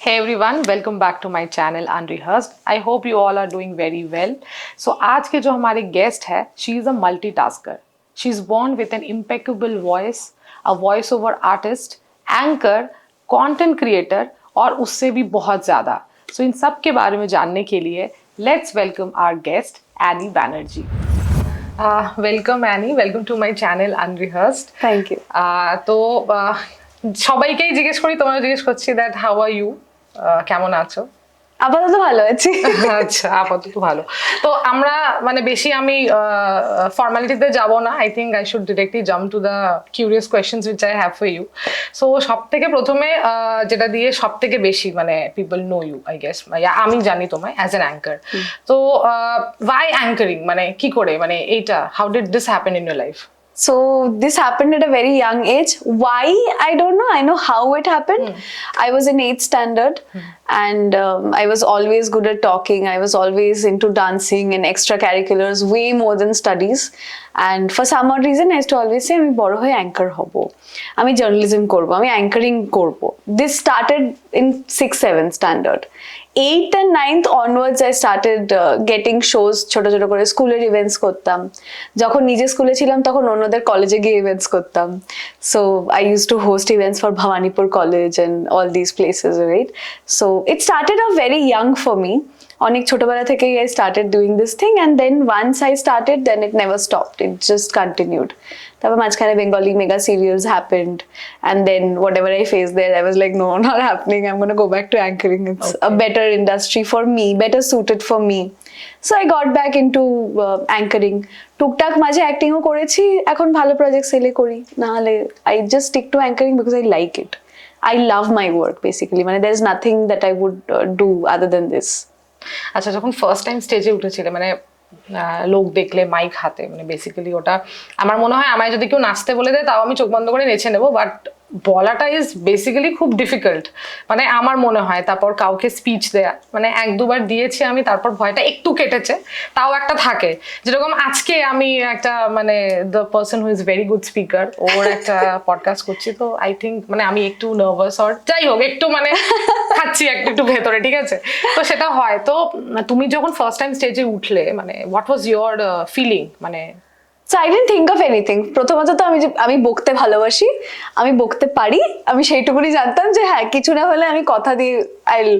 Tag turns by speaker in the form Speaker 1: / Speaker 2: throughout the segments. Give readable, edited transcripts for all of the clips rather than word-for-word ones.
Speaker 1: Hey everyone, welcome back to my channel Unrehearsed. I hope you all are doing very well. So आज के जो हमारे guest है, she is a multitasker. She is born with an impeccable voice, a voiceover artist, anchor, content creator और उससे भी बहुत ज़्यादा. So इन सब के बारे में जानने के लिए let's welcome our guest Annie BANERJEE. Welcome Annie, welcome to my channel Unrehearsed.
Speaker 2: Thank you.
Speaker 1: তো সবাইকেই জিজ্ঞেস করি, তোমাকে জিজ্ঞেস করছি that how are you? কেমন আছো?
Speaker 2: আপাতত ভালো আছি।
Speaker 1: আচ্ছা, আপাতত ভালো। তো আমরা মানে বেশি আমি ফর্মালিটিতে যাব না। I think I should directly jump to the curious questions which I have for you. So সব থেকে প্রথমে যেটা দিয়ে সব থেকে বেশি মানে people know you I guess, আমি জানি তোমায় অ্যাজ অ্যান অ্যাঙ্কার। তো ওয়াই অ্যাঙ্কারিং, মানে কি করে, মানে এইটা how did this happen in your life?
Speaker 2: So this happened at a very young age. Why? I don't know. I know how it happened. I was in 8th standard and I was always good at talking. I was always into dancing and extracurriculars way more than studies. And for some odd reason I used to always say আমি বড় হয়ে anchor হব, আমি journalism করব, আমি anchoring করব. This started in 6th 7th standard. 8th and 9th onwards I started getting shows. ছোট ছোট করে স্কুলের ইভেন্টস করতাম। যখন নিজে স্কুলে ছিলাম তখন অন্যদের কলেজে গিয়ে ইভেন্টস করতাম। So I used to host events for Bhawanipur College and all these places, right? So it started off very young for me. অনেক ছোটবেলা থেকেই I started doing this thing and then once I started then it never stopped. It just continued. তারপর মাঝখানে Bengali mega serials happened and then whatever I faced there I was like no, not happening. I'm going to go back to anchoring. It's a better industry for me, better suited for me. So I got back into anchoring. টুকটাক মাঝে অ্যাক্টিংও করেছি, এখন ভালো projects এলে করি, না হলে I just stick to anchoring because I like it. I love my work basically. মানে there is nothing that I would do other than this.
Speaker 1: আচ্ছা, যখন ফার্স্ট টাইম স্টেজে উঠেছিলে, মানে লোক দেখলে মাইক হাতে, মানে বেসিক্যালি ওটা আমার মনে হয় আমায় যদি কেউ নাচতে বলে দেয় তাও আমি চোখ বন্ধ করে নেচে নেবো, বাট বলাটা ইজ বেসিক্যালি খুব ডিফিকাল্ট, মানে আমার মনে হয়। তারপর কাউকে স্পিচ দেয়া, মানে এক দুবার দিয়েছি আমি, তারপর ভয়টা একটু কেটেছে, তাও একটা থাকে। যেরকম আজকে আমি একটা মানে the person who is very good speaker, ওর একটা পডকাস্ট করছি, তো আই থিঙ্ক মানে আমি একটু নার্ভাস, আর যাই হোক একটু মানে খাচ্ছি একটু ভেতরে, ঠিক আছে? তো সেটা হয়। তো তুমি যখন ফার্স্ট টাইম স্টেজে উঠলে, মানে হোয়াট ওয়াজ ইয়োর ফিলিং? মানে
Speaker 2: So I didn't think of anything. প্রথমত তো আমি বকতে ভালোবাসি, আমি বকতে পারি, আমি সেইটুকুনি জানতাম যে হ্যাঁ কিছু না হলে আমি কথা দিয়ে আইল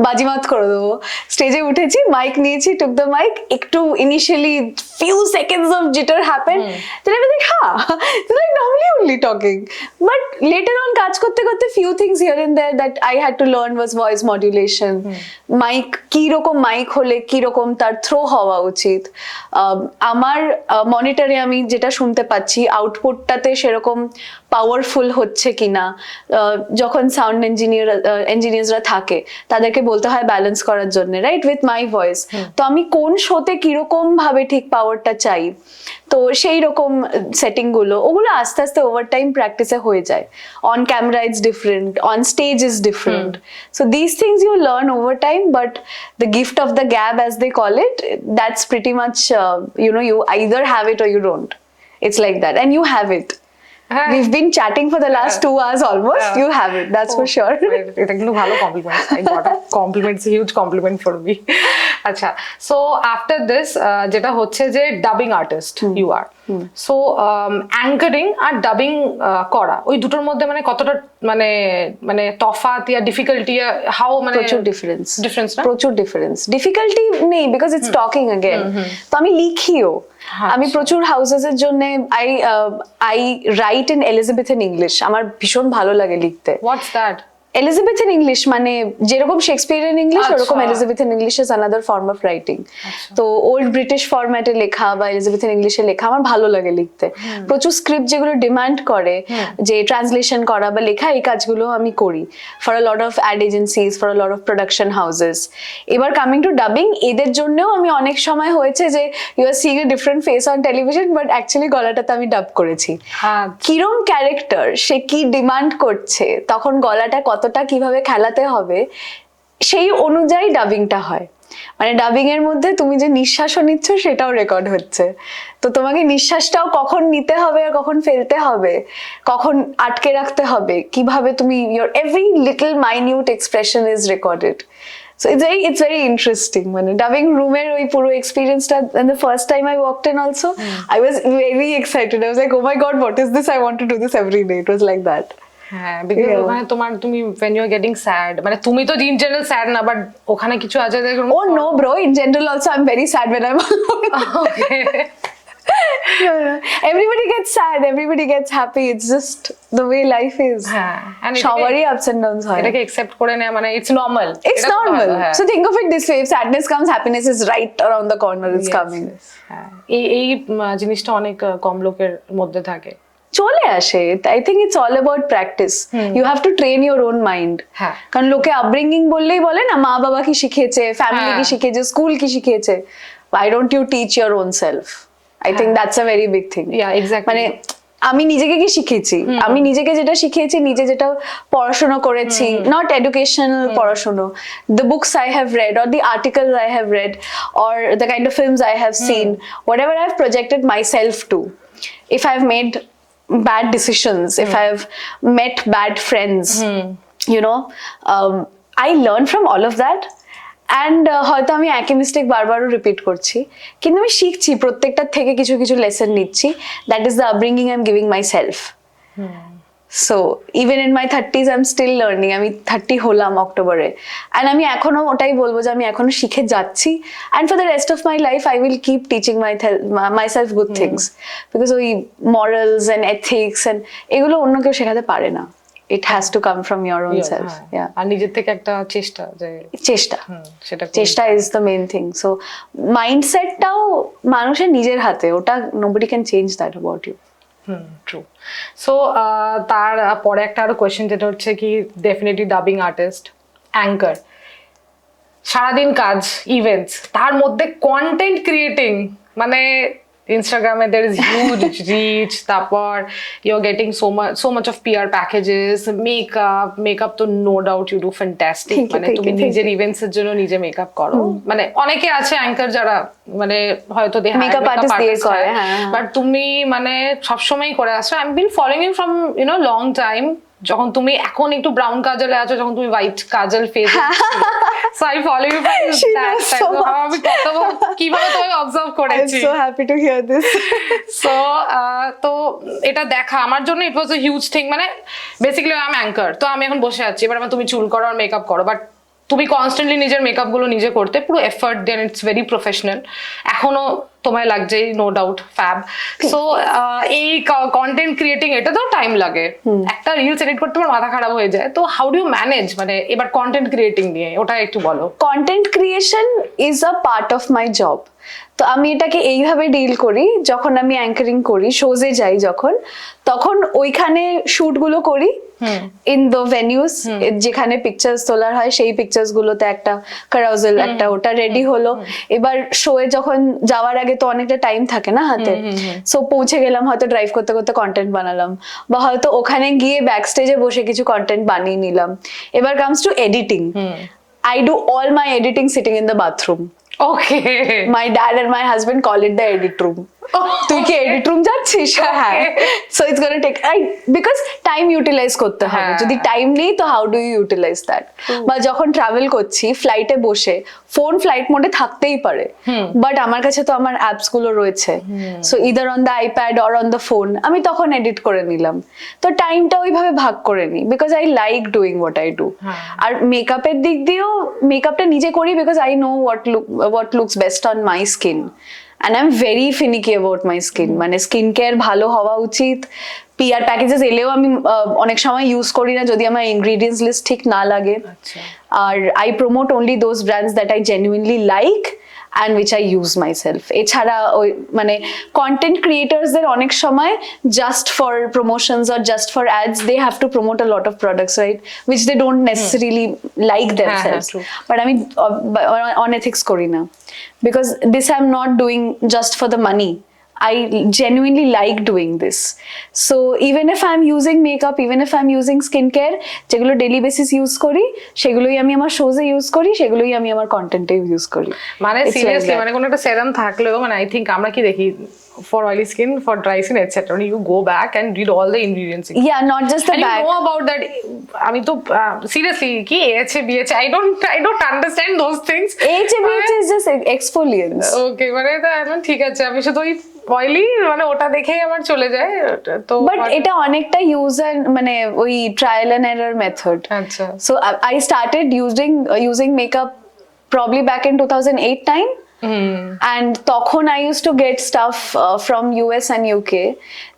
Speaker 2: বাজিমাত করে দেবো। স্টেজে উঠেছি, মাইক নিয়েছি, টুক দ্য মাইক, একটু initially few seconds of jitter happened. Then I was like, it's like normally only talking. But later on কাজ করতে করতে few things here and there that I had to learn was voice modulation. Mic কিরকম mic হলে কিরকম তার throw হওয়া উচিত, আমার মনিটরে আমি যেটা শুনতে পাচ্ছি আউটপুটটাতে সেরকম পাওয়ারফুল হচ্ছে কিনা, যখন সাউন্ড ইঞ্জিনিয়াররা থাকে তাদেরকে বলতে হয় ব্যালেন্স করার জন্য, রাইট, উইথ মাই ভয়েস। তো আমি কোন শোতে কিরকম ভাবে ঠিক পাওয়ারটা চাই, তো সেই রকম সেটিং গুলো ওগুলো আস্তে আস্তে ওভার টাইম প্র্যাকটিসে হয়ে যায়। On camera it's different, on stage is different, so this things you learn over time, but the gift of the gab as they call it, that's pretty much you either have it or you don't. It's like that, and you have it. We've been chatting for the last 2 hours almost. You have it, that's for sure.
Speaker 1: এটা কিন্তু ভালো complement, I got a compliment, it's a huge compliment for me. আচ্ছা, so after this যেটা হচ্ছে যে dubbing artist you are, so anchoring আর dubbing করা, ওই দুটোর মধ্যে মানে কতটা মানে মানে তফাৎ ইয়া ডিফিকাল্টি, হাউ মানে
Speaker 2: প্রচুর ডিফারেন্স
Speaker 1: না?
Speaker 2: প্রচুর ডিফারেন্স, ডিফিকাল্টি নেই বিকজ ইটস টকিং अगेन। তো আমি লিখিও, আমি প্রচুর হাউসেস এর জন্য I right in Elizabethan English, আমার ভীষণ ভালো লাগে লিখতে।
Speaker 1: What's that?
Speaker 2: এলিজাবেথিয়ান ইংলিশ মানে যেরকম শেক্সপিয়ারিয়ান ইংলিশ ওরকম Elizabethan English is another form of writing. তো ওল্ড ব্রিটিশ ফরম্যাটে লেখা বা এলিজাবেথিয়ান ইংলিশে লেখা আমার ভালো লাগে লিখতে। প্রচুর স্ক্রিপ্ট যেগুলো ডিমান্ড করে যে ট্রান্সলেশন করা বা লেখা, এই কাজগুলো আমি করি for a lot of ad agencies, for a lot of production houses. এবার কামিং টু ডাবিং, এদের জন্যও আমি অনেক সময় হয়েছে যে you are seeing a different face on television, but actually গলাটাতে আমি ডাব করেছি। কিরম ক্যারেক্টার সে কি ডিমান্ড করছে, তখন গলাটা কতটা কিভাবে খেলাতে হবে সেই অনুযায়ী ডাবিংটা হয়। মানে ডাবিং এর মধ্যে তুমি যে নিঃশ্বাসও নিচ্ছ সেটাও রেকর্ড হচ্ছে, তো তোমাকে নিঃশ্বাসটাও কখন নিতে হবে আর কখন ফেলতে হবে, কখন আটকে রাখতে হবে, কিভাবে তুমি your every little minute expression is recorded. So it's very interesting. মানে ডাবিং রুমের ওই পুরো এক্সপিরিয়েন্সটা, and the first time I walked in also I was very excited. I was like, oh my god, what is this? I want to do this every day. It was like that.
Speaker 1: হ্যাঁ, because ওখানে তুমি when you are getting sad, মানে তুমি তো in general sad না, but ওখানে কিছু আছে দেখুন।
Speaker 2: Oh no bro, in general also I'm very sad when I'm alone.
Speaker 1: Okay.
Speaker 2: No. Everybody gets sad, everybody gets happy. It's just the way life is.
Speaker 1: হ্যাঁ, and
Speaker 2: সবারই ups and downs হয়।
Speaker 1: এটাকে accept করে নেওয়া মানে it's normal.
Speaker 2: It's normal. So think of it this way: if sadness comes, happiness is right around the corner. It's coming.
Speaker 1: হ্যাঁ, এই জিনিসটা অনেক কম লোকের মধ্যে থাকে।
Speaker 2: চলে আসে। I think it's all about practice. You have to train your own mind.
Speaker 1: হ্যাঁ,
Speaker 2: কারণ লোকে আপব্রিঙ্গিং বললেই বলে না, মা বাবা কি শিখিয়েছে, ফ্যামিলি কি শিখিয়েছে, স্কুল কি শিখিয়েছে। Why don't you teach your own self? I think that's a very big thing.
Speaker 1: Yeah, exactly.
Speaker 2: মানে আমি নিজেকে কি শিখেছি, আমি নিজেকে যেটা শিখিয়েছি, নিজে যেটা পড়াশোনা করেছি, not educational পড়াশোনা, the books I have read or the articles I have read or the kind of films I have seen, whatever I have projected myself to. If I've made bad decisions, if I've met bad friends, you know, I learn from all of that. And হয়তো আমি একই mistake বারবারও repeat করছি, কিন্তু আমি শিখছি, প্রত্যেকটার থেকে কিছু কিছু লেসন নিচ্ছি। That is the upbringing I am giving myself. So even in my 30s I am still learning. আমি 30 হলাম অক্টোবরে, অ্যান্ড আমি এখনো ওটাই বলবো যে আমি এখনো শিখে যাচ্ছি। And for the rest of my life I will keep teaching my self good things, because ওই মরালস অ্যান্ড এথিক্স অ্যান্ড এগুলো অন্য কেউ শেখাতে পারে না। It has to come from your own self. Yeah.
Speaker 1: আর নিজের থেকে একটা চেষ্টা, যে
Speaker 2: চেষ্টা is the main thing. So mindsetটাও মানুষের নিজের হাতে, ওটা nobody can change that about you.
Speaker 1: True. So তার পরে একটা আরো কোয়েশ্চেন, যেটা হচ্ছে কি ডেফিনেটলি ডাবিং আর্টিস্ট, অ্যাঙ্কার, সারাদিন কাজ, ইভেন্টস, তার মধ্যে কন্টেন্ট ক্রিয়েটিং, মানে ইনস্টাগ্রামে there is huge reach, তারপর you're getting so much of PR packages, makeup তো no doubt you do fantastic, মানে তুমি নিজের ইভেন্টস এর জন্য নিজে মেকআপ করো। মানে অনেকে আছে অ্যাঙ্কার যারা মানে হয়তো
Speaker 2: মেকআপ আর্টিস্ট দিয়ে করে,
Speaker 1: বাট তুমি মানে সবসময়ই করে আসছো। I am been following you from long time. যখন তুমি এখন একটু ব্রাউন কাজলে আছো, যখন তুমি হোয়াইট কাজল face, so I follow you from that time. আমি কত কিভাবে তোমাকে অবজার্ভ করেছি।
Speaker 2: I'm so happy to hear this.
Speaker 1: So তো এটা দেখা আমার জন্য it was a huge thing. মানে বেসিক্যালি আই এম অ্যাঙ্কার, তো আমি এখন বসে আছি, এবার তুমি চুল করো আর মেকআপ করো, বাট তুমি কনস্ট্যান্টলি নিজের মেকআপ গুলো নিজে করতে, পুরো এফর্ট দেন, ইটস ভেরি প্রফেশনাল। এখনো তোমায় লাগছে, নো ডাউট, ফ্যাব। সো এই কন্টেন্ট ক্রিয়েটিং, এটা তো টাইম লাগে, একটা রিলস এডিট করতে আমার মাথা খারাপ হয়ে যায়। তো হাউ ডু ইউ ম্যানেজ, মানে এবার কন্টেন্ট ক্রিয়েটিং নিয়ে ওটা একটু বলো।
Speaker 2: Content creation is a part of my job. তো আমি এটাকে এইভাবে ডিল করি, যখন আমি অ্যাঙ্কারিং করি, শোজে যাই যখন, তখন ওইখানে শুট গুলো করি ইন দ্য ভেনিউস, যেখানে পিকচার্স তোলার হয় সেই পিকচার্স গুলোতে একটা ক্যারাউজেল, একটা ওটা রেডি হলো। এবার শোয়ে যখন যাওয়ার আগে তো অনেকটা টাইম থাকে না হাতে, সো পৌঁছে গেলাম, হয়তো ড্রাইভ করতে করতে কন্টেন্ট বানালাম, বা হয়তো ওখানে গিয়ে ব্যাক স্টেজে বসে কিছু কন্টেন্ট বানিয়ে নিলাম। এবার comes to editing, I do all my editing sitting in the bathroom.
Speaker 1: Okay.
Speaker 2: My dad and my husband call it the edit room. তুই কি এডিট রুম যাচ্ছিস? হ্যাঁ। So it's gonna take, because time utilize করতে হবে। যদি time নেই তো how do you utilize that? বা যখন ট্রাভেল করছি, ফ্লাইটে বসে, ফোন ফ্লাইট মোডে থাকতেই পারে, বাট আমার কাছে তো আমার অ্যাপস গুলো রয়েছে, so either on the iPad or on the phone, আমি তখন এডিট করে নিলাম। তো টাইমটা ওইভাবে ভাগ করে নিই, because I like doing what I do. আর মেকআপের দিক দিয়েও মেকআপটা নিজে করি, because I know what looks best on my skin. And I'm very finicky about my skin. মানে স্কিন কেয়ার ভালো হওয়া উচিত। পিআর প্যাকেজেস এলেও আমি অনেক সময় ইউজ করি না যদি আমার ইনগ্রেডিয়েন্টস লিস্ট ঠিক না লাগে। আর I promote only those brands that I genuinely like and which I use myself. এছাড়া ওই মানে কন্টেন্ট ক্রিয়েটার্সদের অনেক সময় just for promotions or just for ads they have to promote a lot of products, right, which they don't necessarily like themselves. But আমি on ethics করি না, because this I'm not doing just for the money. I genuinely like doing this. So even if I'm using makeup, even if I'm using skincare, যেগুলো daily basis use করি, সেগুলোই আমি আমার shows এ use করি, সেগুলোই আমি আমার content এ use করি।
Speaker 1: মানে
Speaker 2: It's like
Speaker 1: সিরিয়াসলি
Speaker 2: that.
Speaker 1: মানে কোনো একটা সেরাম থাকলেও মানে আই থিঙ্ক আমরা কি দেখি for oily skin, for dry skin, etc. You go back and read all the ingredients.
Speaker 2: Yeah, not just the
Speaker 1: And
Speaker 2: bag.
Speaker 1: you know about that. আমি তো seriously কি এছে বিয়েছে I don't understand those things.
Speaker 2: HBH is just exfoliants.
Speaker 1: ওকে মানে এখন ঠিক আছে আমি শুধু ওই অয়েলি মানে ওটা দেখেই আমার চলে যায় তো
Speaker 2: বাট এটা অনেকটা ইউজার মানে ওই ট্রায়াল এন্ড এরর মেথড
Speaker 1: আচ্ছা
Speaker 2: so I started using makeup probably back in 2008-9 and তখন I used to get stuff from US and UK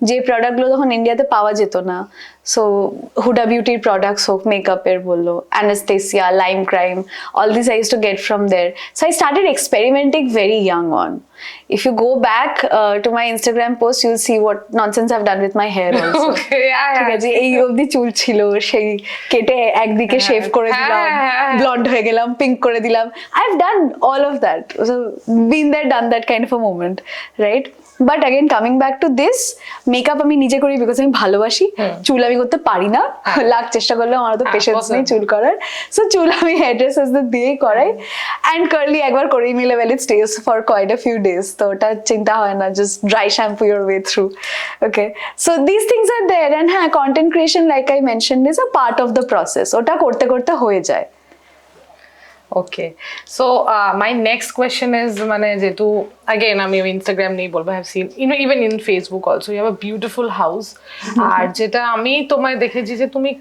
Speaker 2: যে প্রোডাক্টগুলো তখন ইন্ডিয়াতে পাওয়া যেত না সো হুডা বিউটির প্রোডাক্টস হোক মেকআপের বললো Anastasia Lime Crime all these I used to get from there so I started experimenting very young on if you go back to my Instagram post you'll see what nonsense I've done with my hair also
Speaker 1: okay
Speaker 2: ঠিক আছে এই অবধি চুল ছিল সেই কেটে একদিকে shave করে দিলাম ব্লন্ড হয়ে গেলাম পিঙ্ক করে দিলাম I've done all of that so been there done that kind of a moment right but again coming back to this makeup আমি নিজে করি because আমি ভালোবাসি চুল আমি করতে পারি না লাখ চেষ্টা করলেও আমার তো পেশেন্স নেই চুল করার সো চুল আমি হেয়ার ড্রেসার্সদের দিয়েই করাই and curly একবার করেই নিলে well it stays for quite a few days তো ওটা চিন্তা হয় না just dry shampoo your way through okay so these things are there and হ্যাঁ content creation like I mentioned is a part of the process ওটা করতে করতে হয়ে যায়
Speaker 1: Okay, so my next question is মানে যেহেতু again আমি Instagram নেই বলবো I have seen even in Facebook also you have a beautiful house আর যেটা আমি তোমায় দেখেছি যে তুমি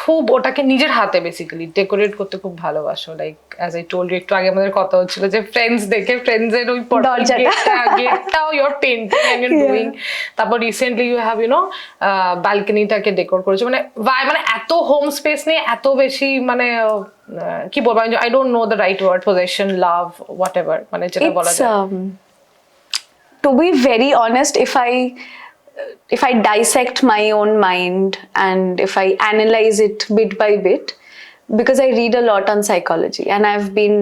Speaker 1: খুব ওটাকে নিজের হাতে বেসিক্যালি ডেকোরেট করতে খুব ভালোবাসো like as I told you একটু আগে আমাদের কথা হচ্ছিল যে ফ্রেন্ডস দেখে ফ্রেন্ডসের ওই গেটটাও your painting and your doing তারপর recently you have you know ব্যালকনিটাকে ডেকোর করেছো মানে মানে এত হোম স্পেস নিয়ে এত বেশি মানে কি বলবো I don't know the right word possession love whatever মানে যেটা বলা যায়
Speaker 2: to be very honest if I dissect my own mind and if I analyze it bit by bit because I read a lot on psychology and I've been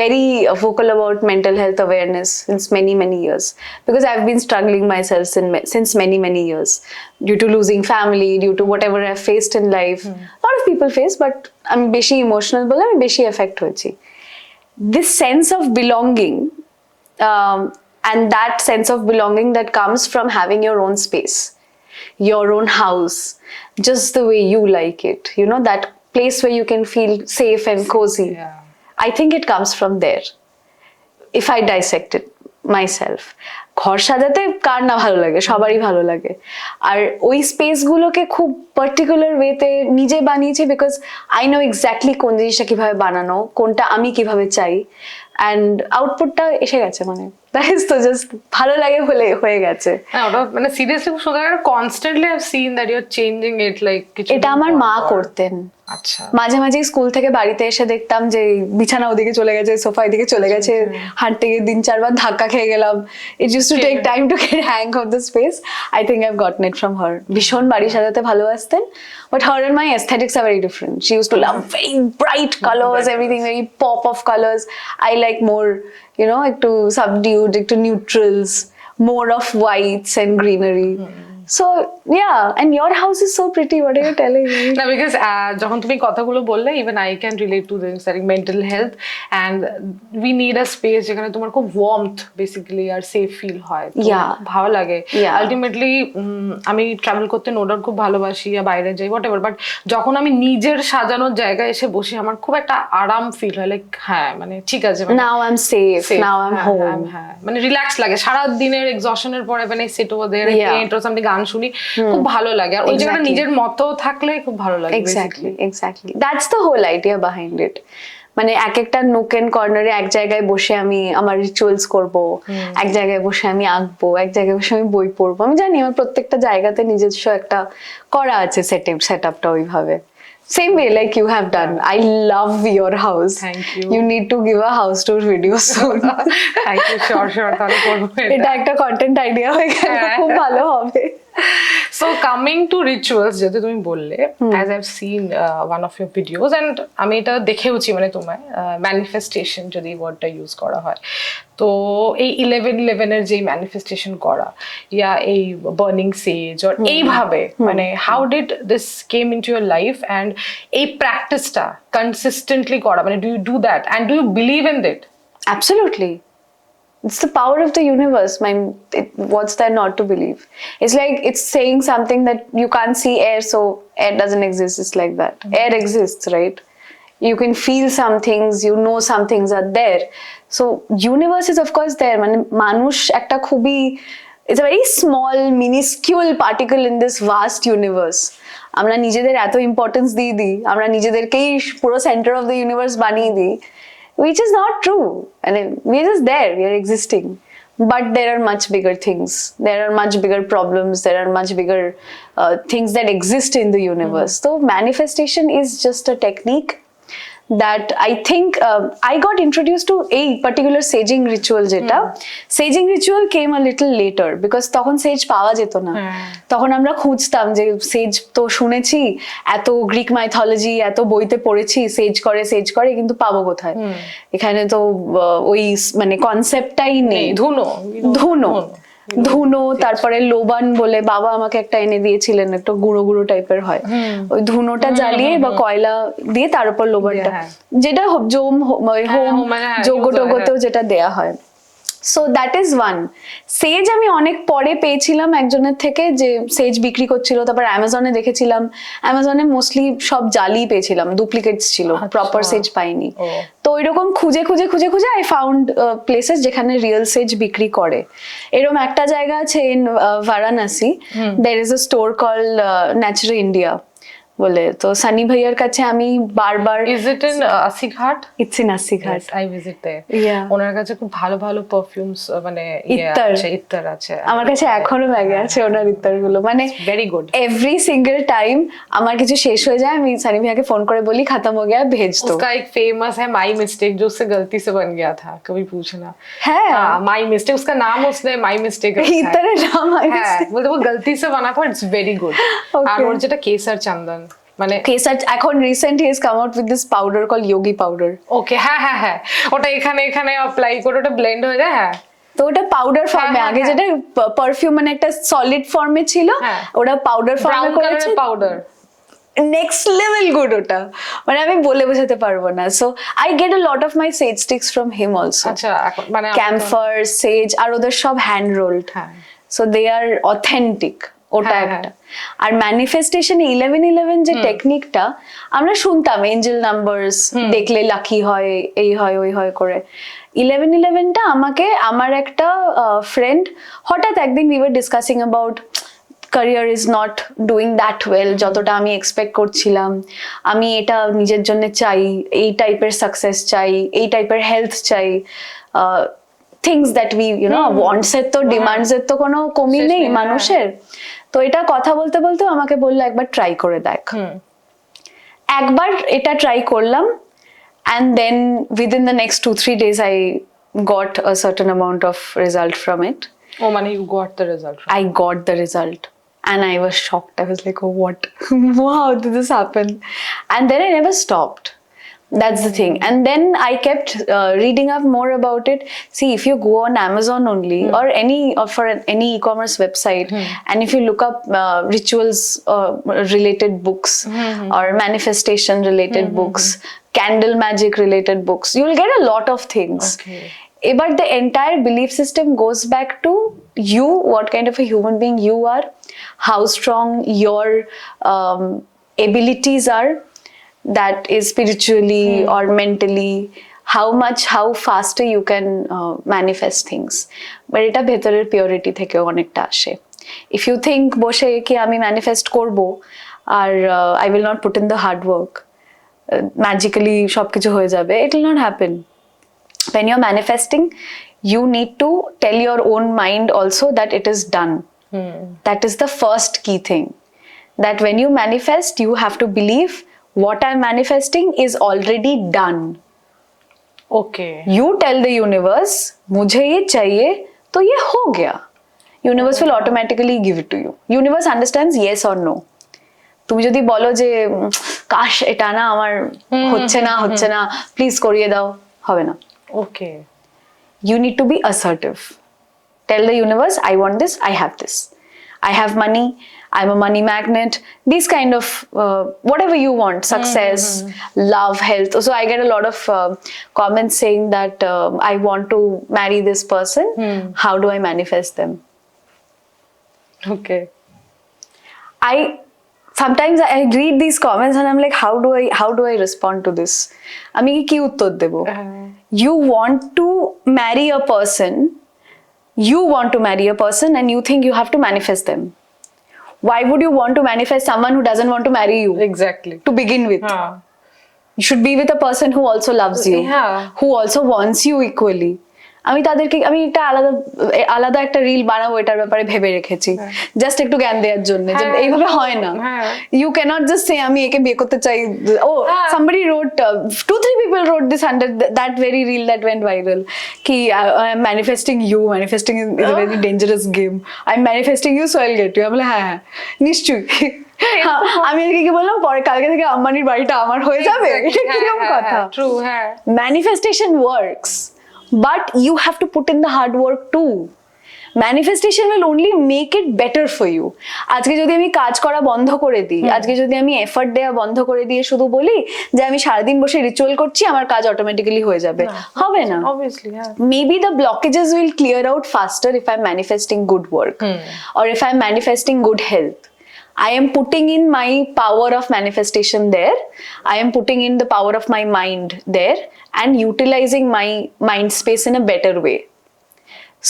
Speaker 2: very vocal about mental health awareness since many years because I've been struggling myself since many years due to losing family due to whatever I've faced in life a lot of people face but I'm beshi emotional bole ami beshi affect hoyechi this sense of belonging and that sense of belonging that comes from having your own space, your own house, just the way you like it. You know, that place where you can feel safe and cozy.
Speaker 1: Yeah.
Speaker 2: I think it comes from there. If I dissect it myself. ঘর সাজাতে কার না ভালো লাগে সবারই ভালো লাগে আর ওই space গুলোকে খুব পার্টিকুলার ওয়েতে নিজে বানিয়েছি বিকজ আই নো এক্স্যাক্টলি কোন জিনিসটা কিভাবে বানানো কোনটা আমি কিভাবে চাই অ্যান্ড আউটপুটটা এসে গেছে মানে দ্যাটস তো জাস্ট ভালো লাগে বলে হয়ে গেছে
Speaker 1: হ্যাঁ ওটা মানে সিরিয়াসলি খুব সুন্দর constantly I have seen that you are changing it like
Speaker 2: এটা আমার মা করতেন
Speaker 1: আচ্ছা
Speaker 2: মাঝে মাঝে স্কুল থেকে বাড়িতে এসে দেখতাম যে বিছানা ওদিকে চলে গেছে সোফা এদিকে চলে গেছে হাঁটতে গিয়ে 3-4 বার ধাক্কা খেয়ে গেলাম it use to take time to get hang of the space I think I have gotten it from her ভীষণ বাড়ি সাজাতে ভালোবাসতেন but her and my aesthetics are very different she used to love very bright colors everything very pop of colors I like more you know একটু subdued একটু neutrals more of whites and greenery so yeah and your house is so pretty what are you telling me
Speaker 1: না because যখন তুমি কথাগুলো বললে even I can relate to this like mental health and we need a space যেখানে তোমার খুব warmth basically আর safe feel হয় ভালো লাগে আলটিমেটলি আমি ট্রাভেল করতে নো ডাউট খুব ভালোবাসি আর বাইরে যাই হোয়াট এভার বাট যখন আমি নিজের সাজানোর জায়গায় এসে বসি আমার খুব একটা আরাম ফিল হয় লাইক হ্যাঁ মানে ঠিক আছে
Speaker 2: now I'm safe now I'm home
Speaker 1: হ্যাঁ মানে রিল্যাক্স লাগে সারা দিনের এক্সশনের পরে when I sit over there and paint or something গান শুনি খুব ভালো লাগে আর ওই জায়গাটা নিজের মতো থাকলে খুব ভালো লাগে
Speaker 2: exactly that's the whole idea behind it মানে এক একটা নোক এন্ড কর্নারে এক জায়গায় বসে আমি আমার রিচুয়ালস করব এক জায়গায় বসে আমি আঁকবো এক জায়গায় বসে আমি বই পড়বো আমি জানি আমার প্রত্যেকটা জায়গাতে নিজস্ব একটা করা আছে সেটআপটা ওইভাবে same way like you have done I love your house
Speaker 1: thank you
Speaker 2: you need to give a house tour video soon
Speaker 1: thank you sure তাহলে করব
Speaker 2: এটা একটা কন্টেন্ট আইডিয়া হয়ে গেল খুব ভালো হবে
Speaker 1: So coming to rituals, যেটা তুমি বললে, as I've seen one of your videos and আমি এটা দেখেওছি মানে তোমায় manifestation যদি ওয়ার্ডটা ইউজ করা হয়, তো এই 11/11 এর যে ম্যানিফেস্টেশন করা ইয়া এই বার্নিং সেজ আর এইভাবে মানে how did this came into your life and এই প্র্যাকটিসটা কনসিস্টেন্টলি করা মানে do you do that and do you believe in that?
Speaker 2: Absolutely. It's the power of the universe. What's there not to believe? It's like it's saying something that you can't see air, so air doesn't exist. It's like that. Air exists, right? You can feel some things, you know some things are there. So universe is of course there. Manush ekta khubi, it's a very small, minuscule particle in this vast universe. Amra nijeder eto importance diye di, amra nijederkei puro center of the universe baniye di, which is not true. And we're just there, we are existing. But there are much bigger things. There are much bigger problems. There are much bigger things that exist in the universe. So manifestation is just a technique that I think I got introduced to a particular saging ritual jeta. Saging ritual came a little later because তখন sage পাওয়া যেত না। তখন আমরা খুঁজতাম যে sage তো শুনেছি, এত গ্রিক মাইথোলজি এত বইতে পড়েছি sage করে কিন্তু পাবো কোথায়? এখানে তো ওই মানে কনসেপ্টটাই নেই। ধুনো তারপরে লোবান বলে বাবা আমাকে একটা এনে দিয়েছিলেন, একটা গুঁড়ো গুঁড়ো টাইপের হয়, ওই ধুনোটা জ্বালিয়ে বা কয়লা দিয়ে তার উপর লোবানটা, যেটা হোম যজ্ঞ টজ্ঞতেও যেটা দেয়া হয়। So that is one. Sage আমি অনেক পরে পেয়েছিলাম একজনের থেকে, যে সেজ বিক্রি করছিল, তারপর অ্যামাজনে দেখেছিলাম, অ্যামাজনে মোস্টলি সব জালি পেয়েছিলাম, ডুপ্লিকেটস ছিল, প্রপার সেজ পাইনি। তো ওইরকম খুঁজে আই ফাউন্ড প্লেসেস যেখানে রিয়েল সেজ বিক্রি করে। এরকম একটা জায়গা আছে in Varanasi, there is a store called Natural India বলে। তো সানি ভাইয়ার কাছে আমি বারবার,
Speaker 1: is it in Assi Ghat?
Speaker 2: It's in Assi Ghat.
Speaker 1: I visit there. ওনার কাছে খুব ভালো ভালো পারফিউমস মানে ইত্তর আছে।
Speaker 2: আমার কাছে এখনো ব্যাগে আছে ওনার ইত্তর গুলো, মানে
Speaker 1: very good.
Speaker 2: Every single time আমার কিছু শেষ হয়ে যায় আমি সানি ভাইয়াকে ফোন করে বলি खत्म हो गया भेज दो।
Speaker 1: उसका एक फेमस है माई मिस्टेक, जो उससे गलती से बन गया था, कभी पूछना
Speaker 2: है
Speaker 1: माई मिस्टेक, उसका नाम उसने माई मिस्टेक
Speaker 2: इत्तर नाम है,
Speaker 1: बोलते वो गलती से बना था, इट्स वेरी गुड। আর ওর যেটা কেসার চন্দন মানে
Speaker 2: কেসার, এখন recent he has come out with this powder called Yogi powder.
Speaker 1: Okay হ্যাঁ ওটা এখানে অ্যাপ্লাই করে ওটা ব্লেন্ড হয়ে যায়। হ্যাঁ,
Speaker 2: তো ওটা পাউডার ফর্মে, আগে যেটা পারফিউম মানে একটা সলিড ফর্মে ছিল, ওটা পাউডার ফর্মে করেছে। পাউডার নেক্সট লেভেল গুড ওটা, মানে আমি বলে বোঝাতে পারবো না। So I get a lot of my sage sticks from him also.
Speaker 1: আচ্ছা, মানে
Speaker 2: ক্যাম্ফার, সেজ, আর ওদের সব hand rolled, so they are authentic. ওটা একটা। আর ম্যানিফেস্টেশন 11/11 যে টেকনিকটা আমরা শুনতাম, এঞ্জেল নাম্বারস দেখলে লাকি হয়, এই হয় ওই হয় করে। 11/11টা আমাকে আমার একটা ফ্রেন্ড হঠাৎ একদিন we were discussing about career is not doing that well যতটা আমি এক্সপেক্ট করছিলাম, আমি এটা নিজের জন্য চাই, এই টাইপের সাকসেস চাই, এই টাইপের হেলথ চাই, things that we you know wants এর তো ডিমান্ডস এর তো কোনো কমি নেই মানুষের। তো এটা কথা বলতে বলতে আমাকে বললো একবার ট্রাই করে দেখ। একবার এটা ট্রাই করলাম, and then within the next 2-3 days I got a certain amount of result from it.
Speaker 1: Oh, man, you got the result.
Speaker 2: I got the result. And I was shocked. I was like, oh, what? How did this happen? And then I never stopped. That's the thing. And then I kept reading up more about it. See, if you go on Amazon only or for any e-commerce website, and if you look up rituals related books or manifestation related books, candle magic related books, you'll get a lot of things.
Speaker 1: Okay.
Speaker 2: But the entire belief system goes back to you, what kind of a human being you are, how strong your abilities are, that is spiritually or mentally, how faster you can manifest things. But এটা ভেতরের purity থেকে অনেকটা আসে। If you think বসে কি আমি manifest করব আর I will not put in the hard work, magically সবকিছু হয়ে যাবে, it will not happen. When you're manifesting, you need to tell your own mind also that it is done. That is the first key thing. That when you manifest, you have to believe what I'm manifesting is already done.
Speaker 1: Okay.
Speaker 2: You tell the universe, मुझे ये चाहिए, तो ये हो गया. Universe will automatically give it to you. Universe understands yes or no. তুমি যদি বলো যে কাশ এটা না আমার হচ্ছে না প্লিজ করিয়ে দাও, হবে না।
Speaker 1: ওকে,
Speaker 2: You need to be assertive. Tell the universe, I want this, I have this. I have money, I'm a money magnet. These kind of whatever you want, success, love, health. So I get a lot of comments saying that I want to marry this person. How do I manifest them?
Speaker 1: Okay,
Speaker 2: Sometimes I read these comments and I'm like, how do I respond to this? আমি কি উত্তর দেব? You want to marry a person. You want to marry a person and you think you have to manifest them. Why would you want to manifest someone who doesn't want to marry you?
Speaker 1: Exactly.
Speaker 2: To begin with. You should be with a person who also loves you. Who also wants you equally. আমি এটা আলাদা একটা reel বানাবো এটার ব্যাপারে ভেবে রেখেছি, just একটু জ্ঞান দেওয়ার জন্য যে এইভাবে হয় না। ইউ ক্যানট জাস্ট সে আমি একে বিয়ে করতে চাই। somebody wrote 2-3 people wrote this under that very reel that went viral ki I'm manifesting is a very dangerous game. I'm manifesting you so I'll get you. আমি বলে হ্যাঁ নিশ্চয়ই। আমি কি বললাম পরে কালকে থেকে আম্বানির বাড়িটা আমার হয়ে যাবে, এটা কিরকম কথা? ট্রু, হ্যাঁ, manifestation works. But you have to put in the hard work too. Manifestation will only make it better for you. আজকে যদি আমি কাজ করা বন্ধ করে দিই, আজকে যদি আমি এফর্ট দেওয়া বন্ধ করে দিয়ে শুধু বলি যে আমি সারাদিন বসে রিচুয়াল করছি আমার কাজ অটোমেটিক্যালি হয়ে যাবে, হবে না। Obviously, yeah. Maybe the blockages will clear out faster if I'm manifesting good work or if I'm manifesting good health. I am putting in my power of manifestation there. I am putting in the power of my mind there and utilizing my mind space in a better way.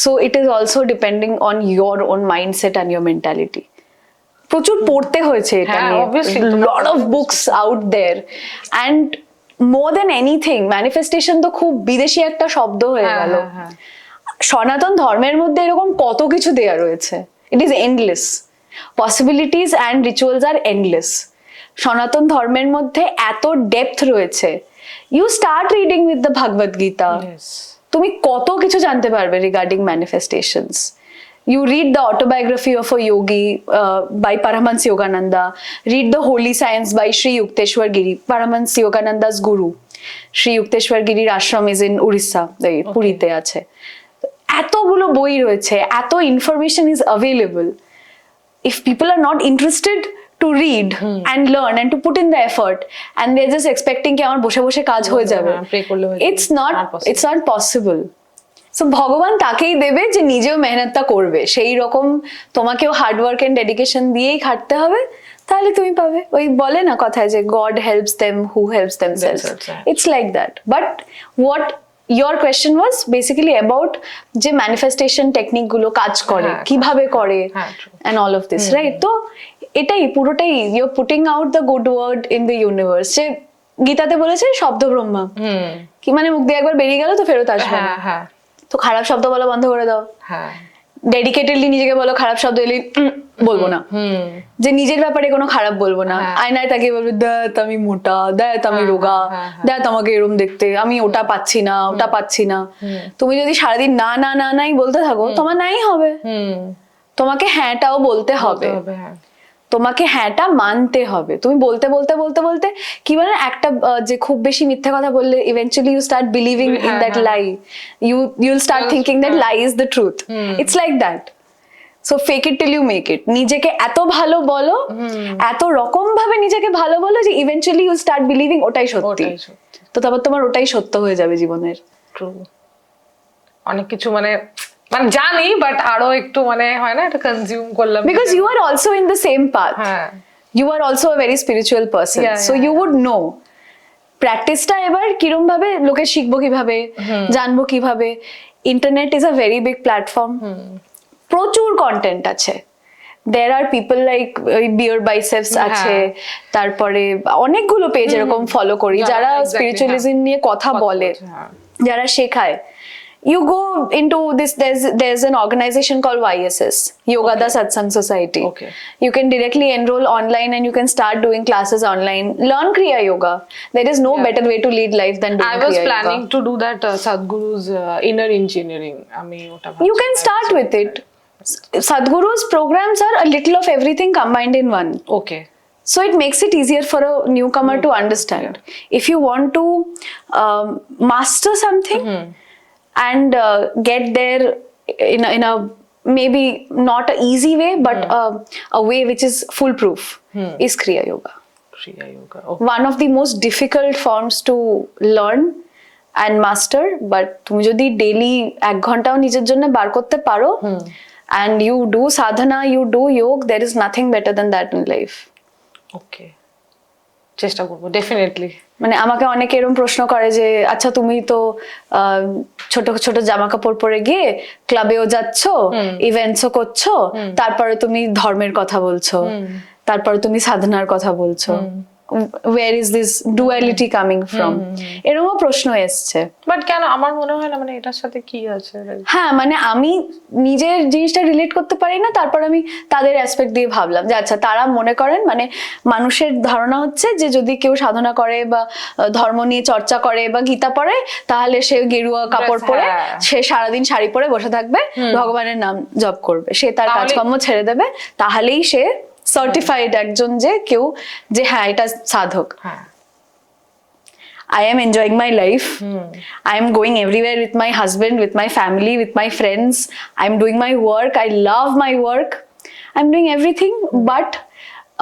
Speaker 2: So it is also depending on your own mindset and your mentality. প্রচুর পড়তে হয়েছে এটা নিয়ে, obviously lot of books out there and more than anything manifestation তো খুব বিদেশি একটা শব্দ হয়ে গেল। সনাতন ধর্মের মধ্যে এরকম কত কিছু দেয়া রয়েছে, it is endless. Possibilities and rituals are endless. সনাতন ধর্মের মধ্যে এত ডেপথ রয়েছে। You start reading with the Bhagavad Gita. তুমি কত কিছু জানতে পারবে regarding manifestations. You read the autobiography of a yogi by Paramahansa Yogananda. Read the Holy Science by Sri Yukteswar Giri, Paramahansa Yogananda's guru. Sri Yukteswar Giri's ashram is in Orissa, পুরীতে আছে। এতগুলো বই রয়েছে, এত information is available. If people are not interested to read and learn and to put in the effort and they're just expecting ki amar boshe boshe kaj hoye jabe, it's not possible. So ভগবান তাকেই দেবে যে নিজেও মেহনতটা করবে, সেই রকম তোমাকেও hard work and dedication দিয়েই খাটতে হবে, তাহলে তুমি পাবে। ওই বলে না কথায় যে God helps them who helps themselves. It's like that. But what your question was basically about যে manifestation technique গুলো কাজ করে, কিভাবে করে and all of this, right? তো এটাই পুরোটাই you're putting out the good word in the universe. যে গীতাতে বলেছে শব্দ ব্রহ্মা, কি মানে মুখ দিয়ে একবার বেরিয়ে গেল তো ফেরত আসবে না। তো খারাপ শব্দ বলা বন্ধ করে দাও, ডেডিকেটেডলি নিজেকে বলো খারাপ শব্দ এলে বলবো না, যে নিজের ব্যাপারে কোনো খারাপ বলবো না। আয়নায় তাকিয়ে বলবে দেখ আমি মোটা, দেখ আমি রোগা, দেখ আমাকে এরম দেখতে, আমি ওটা পাচ্ছি না, ওটা পাচ্ছি না। তুমি যদি সারাদিন না না না নাই বলতে থাকো, তোমার নাই হবে। তোমাকে হ্যাঁটাও বলতে হবে, তোমাকে হ্যাঁটা মানতে হবে। তুমি বলতে বলতে বলতে বলতে কি বলে একটা যে খুব বেশি মিথ্যে কথা বললে eventually you start believing in that lie. You'll start thinking that lie is the truth. It's like that. So fake it till you make it. নিজেকে এত ভালো বলো, এত রকম ভাবে নিজেকে ভালো বলো যে eventually you'll start believing ওটাই সত্যি। তো তারপর তোমার ওটাই সত্য হয়ে যাবে জীবনের। অনেক কিছু মানে জানি বাট আরো একটু মানে হয় না এটা কনজিউম করলাম, because you are also in the same path. You are also a very spiritual person, so you would know. প্র্যাকটিসটা এবার কিরম ভাবে লোকে শিখবো কিভাবে, জানবো কিভাবে। Internet is a very big platform, প্রচুর কন্টেন্ট আছে। There are people like Beer Biceps আছে, তারপরে অনেকগুলো পেজ এরকম ফলো করি যারা স্পিরিচুয়ালিজম নিয়ে কথা বলে, যারা শেখায়। You go into this, there's an organization called YSS, Yoga Satsang Society. You can directly enroll online and you can start doing classes online. Learn Kriya Yoga. There is no better way to lead life than doing Kriya Yoga. I was planning to do that Sadhguru's inner engineering. You can start with it. Sadhguru's programs are a little of everything combined in one.
Speaker 1: Okay.
Speaker 2: So it makes it easier for a newcomer to understand. If you want to master something and get there in a maybe not an easy way, but a way which is foolproof, is Kriya Yoga.
Speaker 1: Kriya Yoga. Okay.
Speaker 2: One of the most difficult forms to learn and master, but তুমি যদি daily 1 ঘন্টাও নিজের জন্য বার করতে পারো, and you do sadhana, you do yoga, there is nothing better than that in life.
Speaker 1: Okay. চেষ্টা করবো definitely.
Speaker 2: মানে আমাকে অনেকে এরকম প্রশ্ন করে যে আচ্ছা তুমি তো ছোট ছোট জামা কাপড় পরে গিয়ে ক্লাবেও যাচ্ছ, ইভেন্টসও করছো, তারপরে তুমি ধর্মের কথা বলছো, তারপরে তুমি সাধনার কথা বলছো, where is this duality coming from? এরকম প্রশ্ন এসছে।
Speaker 1: বাট কেন আমার মনে হয় না মানে এটার সাথে কি আছে?
Speaker 2: হ্যাঁ মানে আমি নিজের জিনিসটা রিলেট করতে পারি না, তারপর আমি তাদের অ্যাসপেক্ট দিয়ে ভাবলাম যে আচ্ছা তারা মনে করেন মানে মানুষের ধারণা হচ্ছে যে যদি কেউ সাধনা করে বা ধর্ম নিয়ে চর্চা করে বা গীতা পড়ে তাহলে সে গেরুয়া কাপড় পরে সে সারাদিন শাড়ি পরে বসে থাকবে, ভগবানের নাম জপ করবে, সে তার কাজকর্ম ছেড়ে দেবে, তাহলেই সে সার্টিফাইড একজন যে কেউ যে হ্যাঁ এটা সাধক। I am enjoying my life. I am going everywhere with my husband, with my family, with my friends. I'm doing my work. I love my work. I'm doing everything, but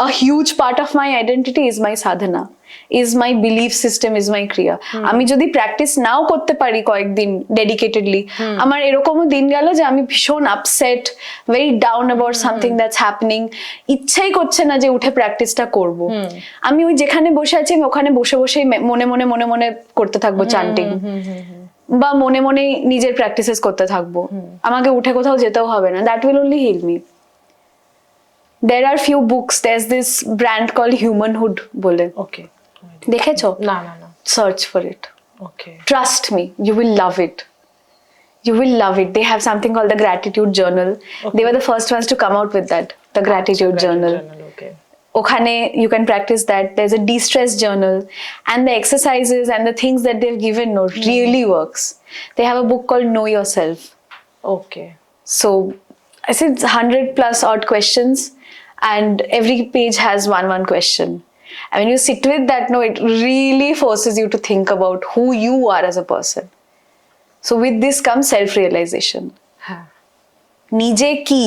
Speaker 2: a huge part of my identity is my sadhana, is my belief system, is my kriya. আমি যদি practice নাও করতে পারি কয়েকদিন dedicatedly, আমার এরকমও দিন গেল যে আমি ভীষণ upset, very down about something that's happening, ইচ্ছাই করছে না যে উঠে প্র্যাকটিসটা করব, আমি ওই যেখানে বসে আছি আমি ওখানে বসে বসেই মনে মনে মনে মনে করতে থাকবো চান্টিং, বা মনে মনে নিজের প্র্যাকটিসেস করতে থাকবো, আমাকে উঠে কোথাও যেতেও হবে না, that will only heal me. There are few books. There's this brand called Humanhood বলে।
Speaker 1: Okay.
Speaker 2: দেখেছো?
Speaker 1: না না না।
Speaker 2: Search for it.
Speaker 1: Okay.
Speaker 2: Trust me, you will love it. You will love it. They have something called the Gratitude Journal. Okay. They were the first ones to come out with that, the Gratitude Journal.
Speaker 1: Okay.
Speaker 2: ওখানে you can practice that. There's a de-stress journal, and the exercises and the things that they've given really works. They have a book called Know Yourself.
Speaker 1: Okay.
Speaker 2: So I said 100 plus odd questions, and every page has one question. And when you sit with that, no, it really forces you to think about who you are as a person. So with this comes self-realization. নিজে কি,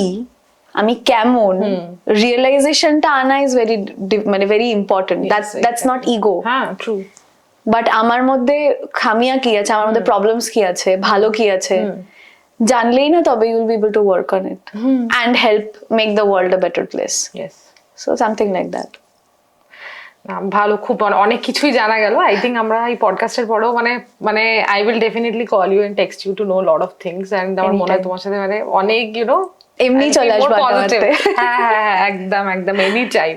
Speaker 2: আমি কেমন, realizationটা আনা is very important. That's not ego.
Speaker 1: হ্যাঁ, true.
Speaker 2: But আমার মধ্যে খামিয়া কি আছে, আমার মধ্যে প্রবলেমস কি আছে, ভালো কি আছে, জানলেই না তবে you will be able to work on it and help make the world a better place.
Speaker 1: Yes.
Speaker 2: So something like that.
Speaker 1: ভালো, খুব অনেক কিছুই জানা গেল। আই থিঙ্ক আমরা এই পডকাস্টের পরেও মানে I will definitely call you and text you to know lot of things, and আমার মনে হয় তোমার সাথে মানে অনেক
Speaker 2: এমনি চলে আসবে।
Speaker 1: হ্যাঁ একদম এনি টাইম।